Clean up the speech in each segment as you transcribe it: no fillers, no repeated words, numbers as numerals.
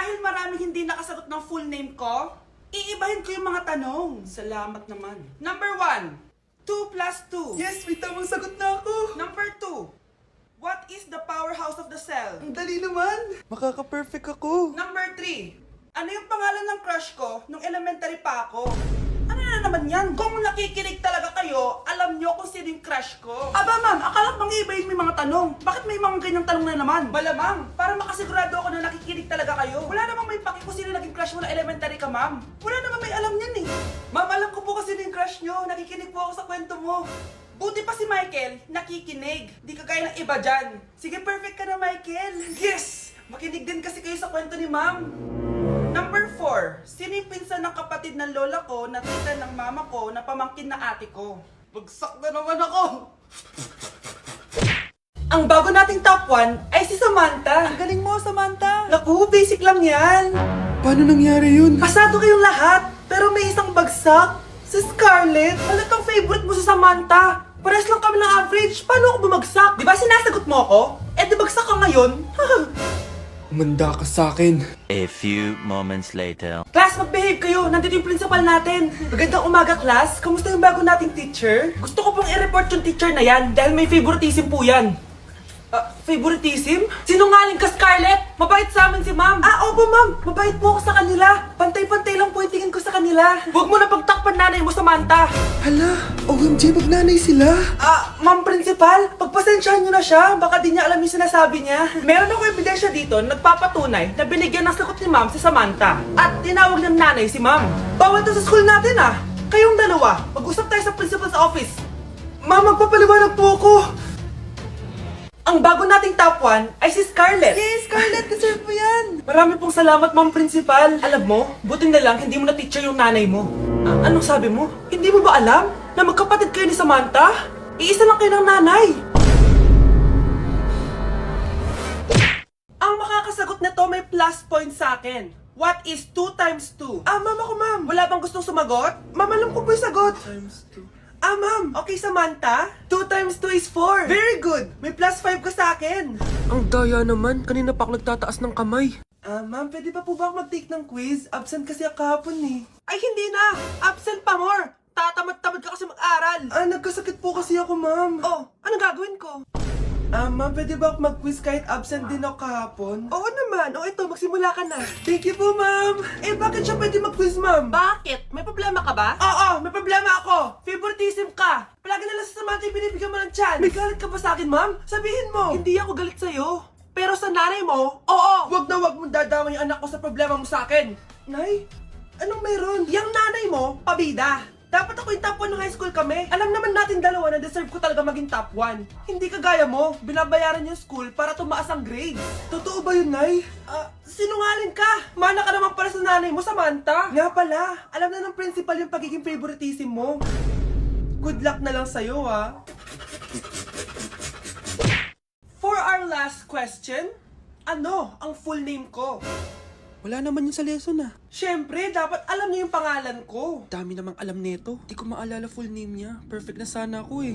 Dahil maraming hindi nakasagot ng full name ko, iibahin ko yung mga tanong. Salamat naman. Number 1, 2 plus 2. Yes, may tamang sagot na ako. Number 2, what is the powerhouse of the cell? Ang dali naman. Makaka-perfect ako. Number 3, ano yung pangalan ng crush ko nung elementary pa ako? Ano na naman yan? Kung nakikinig talaga kayo, alam nyo kung sino yung crush ko. Aba ma'am, akala ko ibahin may mga tanong. Bakit may mga ganyang tanong na naman? Malamang, para makasigurado ako na nakikinig talaga kayo. Wala namang may paki kung sino naging crush mo na elementary ka, ma'am. Wala namang may alam yan eh. Ma'am, alam ko po kasi sino yung crush nyo. Nakikinig po ako sa kwento mo. Buti pa si Michael, nakikinig. Di kagaya ng iba dyan. Sige, perfect ka na, Michael. Yes! Makinig din kasi kayo sa kwento ni ma'am. Number 4, sino yung pinsan ng kapatid ng lola ko na tita ng mama ko na pamangkin na ate ko? Bagsak na naman ako! Ang bago nating top 1 ay si Samantha. Ang galing mo, Samantha. Naku, basic lang yan. Paano nangyari yun? Pasado kayong lahat, pero may isang bagsak. Si Scarlett, ano tong favorite mo sa Samantha? Pares lang kami ng average, paano ako bumagsak? Di ba sinasagot mo ako? Eh di bagsak ka ngayon? Umanda ka sa akin. A few moments later. Class, mag-behave kayo. Nandito yung principal natin. Magandang umaga, class. Kamusta yung bago nating teacher? Gusto ko pong i-report yung teacher na yan dahil may favoritism po yan. Favoritism? Sinungaling ka, Scarlett! Mabait sa amin si ma'am. Opo, ma'am. Mabait po ako sa kanila. Pantay-pantay lang po yung tingin ko sa kanila. Huwag mo na pagtakpan nanay mo, Samantha. Hala, OMG, magnanay sila. Ma'am principal, pagpasensyahan niyo na siya. Baka di niya alam yung sinasabi niya. Meron ako ebidensya dito na nagpapatunay na binigyan ng sagot ni ma'am si Samantha. At tinawag ng nanay si ma'am. Bawal to sa school natin Kayong dalawa, mag-usap tayo sa principal's office. Ma'am, magpapaliwanag po ako. Ang bago nating top 1 ay si Scarlett. Yes, Scarlett, deserve mo yan. Marami pong salamat, ma'am principal. Alam mo, buti na lang hindi mo na teacher yung nanay mo. Anong sabi mo? Hindi mo ba alam na magkapatid kayo ni Samantha? Iisa lang kayo ng nanay. Ang makakasagot na to may plus point sa akin. What is 2 times 2? Ma'am ako, ma'am. Wala bang gustong sumagot? Ma'am, alam ko po yung sagot. Times 2. Ma'am. Okay, Samantha. 2 times 2 is 4. Very good. May plus 5 ka sa akin. Ang daya naman. Kanina pa ako nagtataas ng kamay. Ma'am, pwede pa po ba ako mag-take ng quiz? Absent kasi ako kahapon eh. Ay, hindi na! Absent pa more! Tatamad-tamad ka kasi mag-aral! Nagkasakit po kasi ako, ma'am. Oh, anong gagawin ko? Ma'am, pwede ba ako mag-quiz kahit absent din ako kahapon? Oo naman! O ito, magsimula ka na! Thank you po, ma'am. Bakit siya pwede mag-quiz, ma'am? Bakit? May problema ka ba? Oo, may problema ako! Favoritism ka! Palagi na lang sa Samantha yung binibigyan mo ng chance! May galit ka ba sa akin, ma'am? Sabihin mo! Hindi ako galit sa'yo! Pero sa nanay mo, oo! Wag na wag mong dadama yung anak ko sa problema mo sa akin! Nay, anong meron? Yang nanay mo, pabida. Dapat ako yung top 1 ng high school kami. Alam naman natin dalawa na deserve ko talaga maging top 1. Hindi kagaya mo, binabayaran yung school para tumaas ang grade. Totoo ba yun, Nay? Sinungaling ka! Mana ka naman para sa nanay mo, Samantha. Nga pala, alam na ng principal yung pagiging favoritism mo. Good luck na lang sa'yo, For our last question, ano ang full name ko? Wala naman yun sa lesson, Siyempre, dapat alam niyo yung pangalan ko. Dami namang alam nito. Di ko maalala full name niya. Perfect na sana ako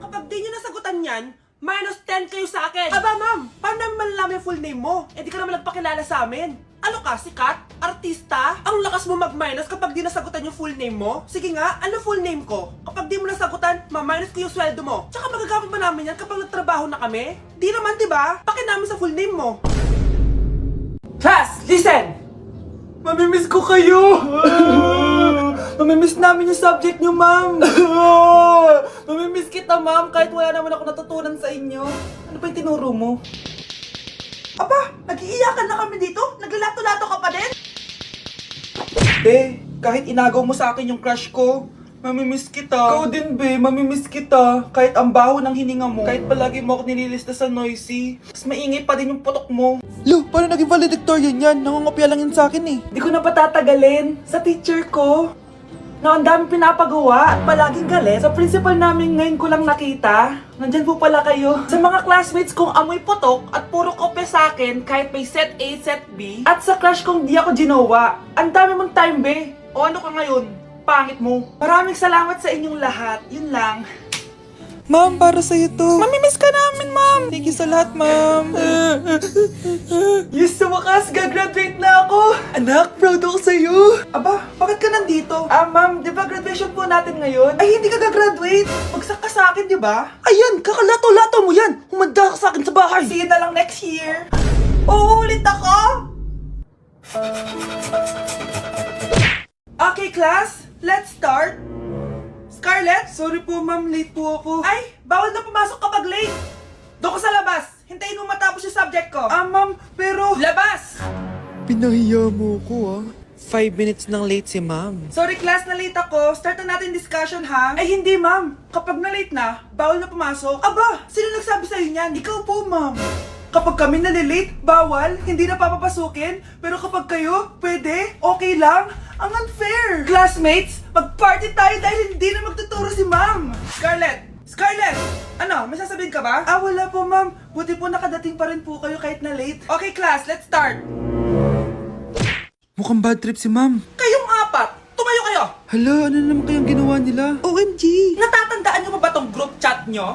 Kapag di niyo nasagutan yan, minus 10 kayo sa akin. Aba ma'am, paano namin malalaman yung full name mo? Di ka naman nagpakilala sa amin. Ano ka, sikat? Artista? Ang lakas mo mag-minus kapag di nasagutan yung full name mo? Sige nga, ano full name ko? Kapag di mo nasagutan, ma-minus ko yung sweldo mo. Tsaka magagamit ba namin yan kapag nagtrabaho na kami? Di naman, diba? Pakin namin sa full name mo. Class, listen! Mamimiss ko kayo! Mamimiss namin yung subject nyo, ma'am! Mamimiss kita, ma'am, kahit wala naman ako natutunan sa inyo. Ano ba yung tinuro mo? Aba, nag-iiyakan na kami dito? Naglalato-lato ka pa din? Be, kahit inagaw mo sa akin yung crush ko, mamimiss kita. Ikaw din, be, mamimiss kita. Kahit ang baho ng hininga mo, kahit palagi mo ako nililista sa noisy, mas maingay pa din yung putok mo. Lo, paano naging valedictorian yan? Nangungopia lang yun sa akin eh. Di ko na patatagalin sa teacher ko na ang dami pinapagawa at palaging galit. Sa principal namin ngayon ko lang nakita. Nandyan po pala kayo. Sa mga classmates kong amoy putok at puro kopya sa akin kahit may set A, set B. At sa crush kong di ako ginawa. Ang dami mong time, be. O ano ka ngayon? Pangit mo. Maraming salamat sa inyong lahat. Yun lang. Ma'am, para sa'yo to. Mamimiss ka namin, ma'am. Thank you sa lahat, ma'am. Yes, sa wakas, gagraduate na Anak, proud ako sa'yo. Aba, bakit ka nandito? Ma'am, di ba graduation po natin ngayon? Ay, hindi ka gagraduate. Bagsak ka sa akin, di ba? Ayan, kakalato-lato mo yan. Humanda ka sa akin sa bahay. See you na lang next year. Uulit ako? Okay, class. Let's start. Scarlett? Sorry po, ma'am. Late po ako. Ay, bawal na pumasok kapag late. Doon ka sa labas. Hintayin mo matapos yung subject ko. Ma'am, pero... Labas! Pinahiya mo ko, 5 minutes nang late si ma'am. Sorry class, na late ako. Start na natin discussion, ha? Ay, hindi ma'am. Kapag na late na, bawal na pumasok. Aba, sino nagsabi sa'yo niyan? Ikaw po, ma'am. Kapag kami nalilate, bawal, hindi na papapasukin. Pero kapag kayo, pwede, okay lang. Ang unfair. Classmates, mag-party tayo dahil hindi na magtuturo si ma'am. Scarlett! Scarlett! Ano, may sasabihin ka ba? Wala po, ma'am. Buti po nakadating pa rin po kayo kahit na late. Okay, class, let's start. Mukhang bad trip si ma'am. Kayong apat, tumayo kayo! Hala, ano naman kayang ginawa nila? OMG! Natatandaan niyo pa ba tong group chat nyo?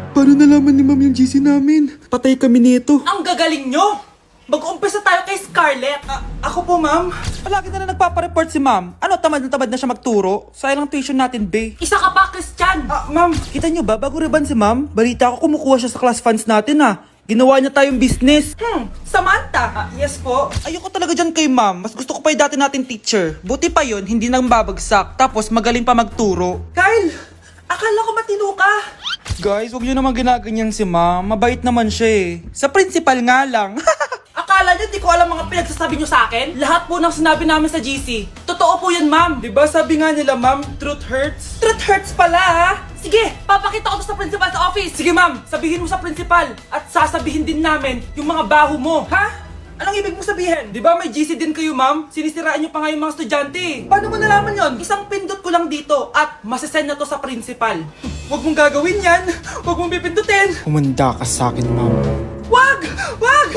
Paano nalaman ni ma'am yung GC namin? Patay kami nito. Ang gagaling nyo! Mag-umpisa tayo kay Scarlett. Ako po, ma'am. Palagi na nagpapareport si ma'am. Ano, tamad na siya magturo? Sayang lang tuition natin, be. Isa ka pa, Christian! Ma'am, kita niyo ba, bago reban si ma'am, balita ko kumukuha siya sa class funds natin, Ginawa niya tayong business. Samantha! Yes po. Ayoko talaga dyan kay ma'am. Mas gusto ko pa yung dati nating teacher. Buti pa yun, hindi nang babagsak. Tapos magaling pa magturo. Kyle! Akala ko matino ka! Guys, huwag niyo naman ginaganyan si ma'am. Mabait naman siya eh. Sa principal nga lang. Akala niyo di ko alam mga pinagsasabi niyo sa akin? Lahat po ng sinabi namin sa GC. Totoo po yan, ma'am. Diba sabi nga nila ma'am, truth hurts? Truth hurts pala, ha? Sige, papakita ko to sa principal sa office. Sige ma'am, sabihin mo sa principal. At sasabihin din namin yung mga baho mo. Ha? Anong ibig mo sabihin? Di ba may GC din kayo ma'am? Sinisiraan niyo pa nga yung mga estudyante. Paano mo nalaman yon? Isang pindot ko lang dito at masasend na to sa principal. Huwag mong gagawin yan. Huwag mong pipindutin. Humanda ka sa akin, ma'am. Wag! Wag!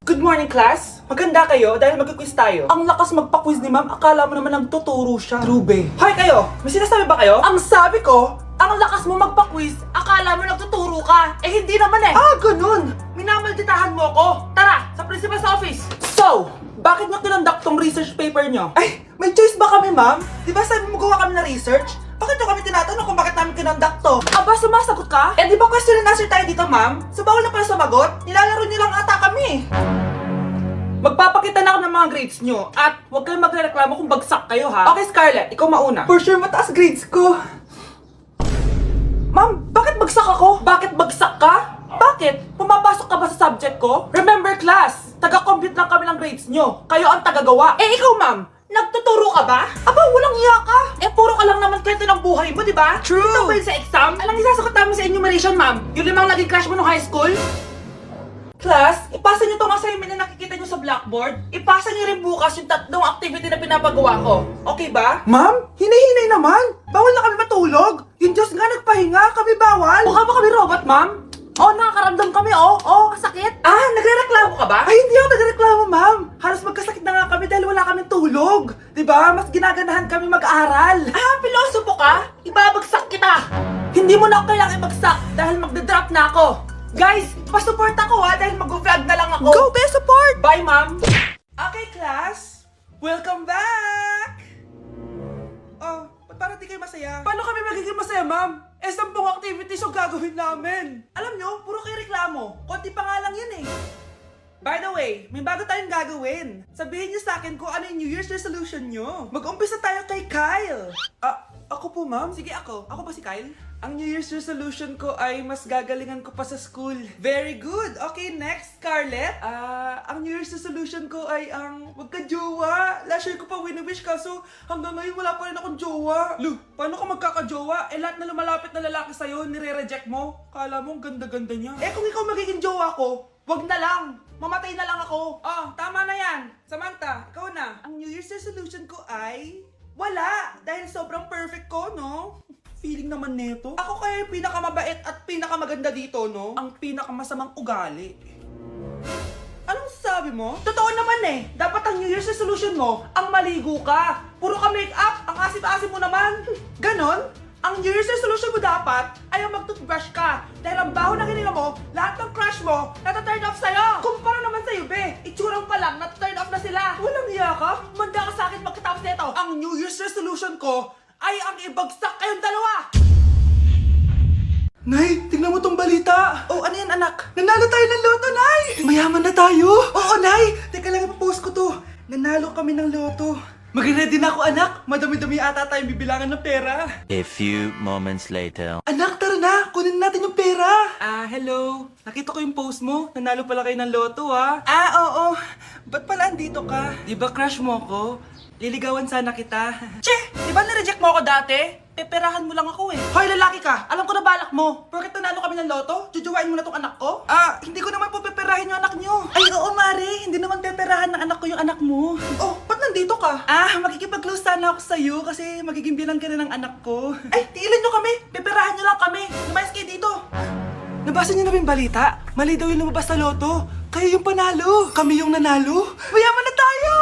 Good morning, class. Maganda kayo dahil mag-quiz tayo. Ang lakas magpa-quiz ni ma'am, akala mo naman nagtuturo siya. Trube. Hoy kayo! May sinasabi ba kayo? Ang sabi ko, Ang lakas mo magpa-quiz, akala mo nagtuturo ka. Eh hindi naman eh. ganun. Minamalditahan mo ko. Tara, sa principal sa office. So, bakit nyo tinandak tong research paper nyo? Ay, may choice ba kami, ma'am? Di ba sabi mo gawa kami na research? Bakit nyo kami tinatanong kung bakit namin kinandak to? Aba, sumasagot ka? Eh, di ba question and answer tayo dito, ma'am? So, bawal na pala sumagot? Nilalaro nyo lang ata kami. Magpapakita na ako ng mga grades nyo at huwag kayong magreklamo kung bagsak kayo ha. Okay, Scarlett, ikaw mauna. For sure, mataas grades ko. Ma'am, bakit bagsak ako? Bakit bagsak ka? Bakit? Pumapasok ka ba sa subject ko? Remember class, taga-compute lang kami ng grades nyo. Kayo ang tagagawa. Eh ikaw ma'am, nagtuturo ka ba? Aba, walang iya ka. Eh puro ka lang naman kwento ng buhay mo, di ba? True. Ito ba yun sa exam? Alang isasagot namin sa enumeration ma'am. Yung 5 naging crush mo nung high school? Class, ipasa nyo tong assignment na nakikita nyo sa blackboard. Ipasa nyo rin bukas yung 3 activity na pinapagawa ko. Okay ba? Ma'am, hinay-hinay naman. Bawal na kami matulog. Yung Diyos nga nagpahinga, kami bawal. Mukha ba kami robot, ma'am? Oh, nakakaramdam kami, oh. Oh, kasakit. Ah, nagrereklamo ka ba? Ay, hindi ako nagreklamo, ma'am. Halos magkasakit na nga kami dahil wala kaming tulog. Diba? Mas ginaganahan kami mag-aral. Ah, pilosopo ka? Ibabagsak kita. Hindi mo na ako kailangang ibagsak dahil magdadrop na ako. Guys, pa-support ako ha dahil mag-vlog na lang ako. Go, be support! Bye, ma'am. Okay, class. Welcome back! Oh, ba't parang di kayo masaya? Paano kami magiging masaya, ma'am? 10 activities yung gagawin namin. Alam nyo, puro kayo reklamo. Konti pa nga lang yun eh. By the way, may bago tayong gagawin. Sabihin niyo sa akin kung ano yung New Year's resolution nyo. Mag-umpisa tayo kay Kyle. Ako po, ma'am. Sige ako. Ako ba si Kyle? Ang New Year's resolution ko ay mas gagalingan ko pa sa school. Very good. Okay, next, Scarlett. Ang New Year's resolution ko ay ang wag ka jowa. Last year ko pa wini-wish kaso hanggang ngayon wala pa rin akong jowa. Lu, paano ka magkakajowa? Eh lahat na lumalapit na lalaki sa'yo, nire-reject mo. Kala mo ang ganda-ganda niya. Eh kung ikaw magiging jowa ko, wag na lang. Mamatay na lang ako. Oh, tama na yan. Samantha, ikaw na. Ang New Year's resolution ko ay wala. Dahil sobrang perfect ko, no? Feeling naman neto. Ako kaya yung pinakamabait at pinakamaganda dito, no? Ang pinakamasamang ugali. Anong sabi mo? Totoo naman eh. Dapat ang New Year's resolution mo, ang maligo ka. Puro ka make-up, ang asim-asim mo naman. Ganon? Ang New Year's resolution mo dapat ay ang mag-toothbrush ka. Dahil ang baho ng hininga mo, lahat ng crush mo, nata-turn off sa'yo. Kumpara naman sa'yo, be. Itsurang pa lang, nat-turn off na sila. Walang iya ka. ka? Manda ka sa akin pagkatapos nito. Ang New Year's resolution ko ay ang ibagsak kayong dalawa. Nay, tingnan mo tong balita. Oh, ano yan, anak? Nanalo tayo ng loto, Nay! Mayaman na tayo! Oo, Nay! Teka lang, ipapost ko to. Nanalo kami ng loto. Mag-ready na ako, anak. Madami-dami ata tayong bibilangan ng pera. A few moments later. Anak, tara na! Kunin natin yung pera! Hello. Nakita ko yung post mo. Nanalo pala kayo ng loto, oo. Ba't pala andito ka? Di ba crush mo ko? Liligawan sana kita. Che! Di ba nireject mo ako dati? Peperahan mo lang ako eh. Hoy, lalaki ka! Alam ko na balak mo. Porket nanalo kami ng loto, jujuwain mo na tong anak ko? Hindi ko naman po peperahin yung anak nyo. Ay, oo, Mari. Hindi naman peperahan ng anak ko yung anak mo. Oh, ba't nandito ka? Makikipag-close sana ako sa'yo kasi magiging bilang ka na ng anak ko. Ay, tiilan nyo kami. Peperahan nyo lang kami. Lumayas kayo dito. Nabasa niyo na ba yung balita? Mali daw yung lumabas sa loto. Kayo yung panalo. Kami yung nanalo. Mayaman na tayo!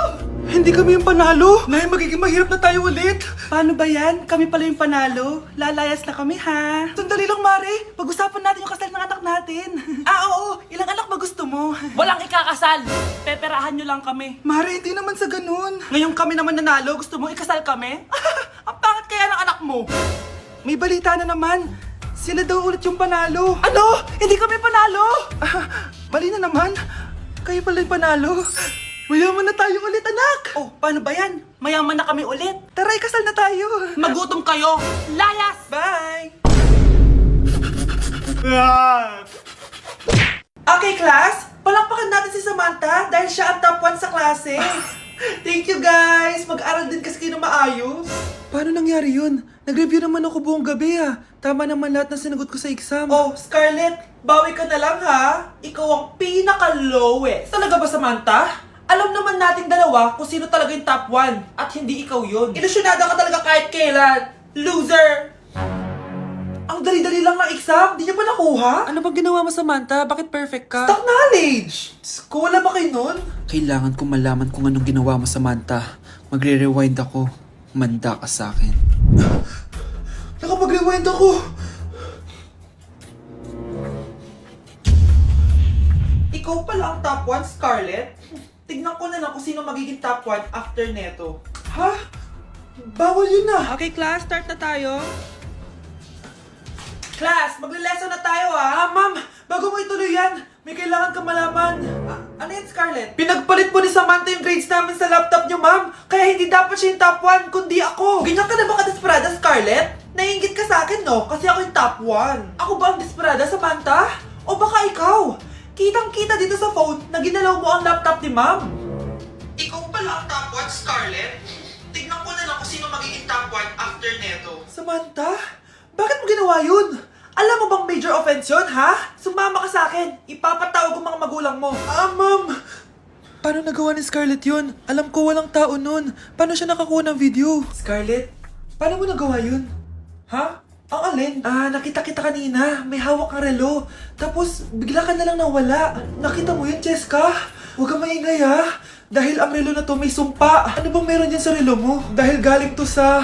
Hindi kami yung panalo. Nay, magiging mahirap na tayo ulit. Paano ba yan? Kami pala yung panalo. Lalayas na kami, ha? Sandali lang, Mare. Pag-usapan natin yung kasal ng anak natin. Oo. Ilang anak ba gusto mo? Walang ikakasal. Peperahan nyo lang kami. Mare, hindi naman sa ganun. Ngayon kami naman nanalo. Gusto mo ikasal kami? Ang pangit kaya ng anak mo. May balita na naman. Sila daw ulit yung panalo. Ano? Hindi kami panalo. Mali na naman. Kayo pala yung panalo. Mayaman na tayo ulit, anak. Oh, paano ba yan? Mayaman na kami ulit. Tara, ikasal na tayo. Magutom kayo. Layas! Bye! Okay, class. Palakpakan natin si Samantha dahil siya ang top 1 sa klase. Thank you, guys. Mag-aral din kasi kayo na maayos. Paano nangyari yun? Nag-review naman ako buong gabi, Tama naman lahat ng sinagot ko sa exam. Oh, Scarlett, bawi ka na lang, ha? Ikaw ang pinaka-lowest. Talaga ba, Samantha? Alam naman nating dalawa kung sino talaga yung top 1 at hindi ikaw yun. Ilusyonada ka talaga kahit kailan. Loser! Ang dali-dali lang ng exam, di niyo pa nakuha? Ano bang ginawa mo, Samantha? Bakit perfect ka? Stock knowledge! Wala ba kayo nun? Kailangan ko malaman kung anong ginawa mo, Samantha. Magre-rewind ako. Manda ka sa akin. Nakapag-rewind ako! Ikaw pala ang top 1, Scarlett? Tignan ko na lang kung sino magiging top 1 after neto. Ha? Bawal yun na! Okay, class, start na tayo. Class, magle-lesson na tayo, ha? Ma'am! Bago mo ituloy yan, may kailangan ka malaman. Ano yan, Scarlett? Pinagpalit po ni Samantha yung grades namin sa laptop niyo, ma'am. Kaya hindi dapat siya yung top 1, kundi ako. Ganyan ka na ba ka-desperada, Scarlett? Naiingit ka sa akin, no? Kasi ako yung top 1. Ako ba ang desperada, Samantha? O baka ikaw? Kitang-kita dito sa phone na ginalaw mo ang laptop ni ma'am. Ikaw pala ang top 1, Scarlett? Tignan ko na lang kung sino magiging top 1 after neto. Samantha? Bakit mo ginawa yun? Alam mo bang major offense yun, ha? Sumama ka sa akin. Ipapatawag ang mga magulang mo. Ma'am! Paano nagawa ni Scarlett yun? Alam ko walang tao nun. Paano siya nakakuha ng video? Scarlett, paano mo nagawa yun? Ha? Ang alin? Nakita kita kanina. May hawak kang relo. Tapos, bigla ka na lang nawala. Nakita mo yun, Cheska? Huwag kang maingay, Dahil ang relo na to may sumpa. Ano bang meron yan sa relo mo? Dahil galing to sa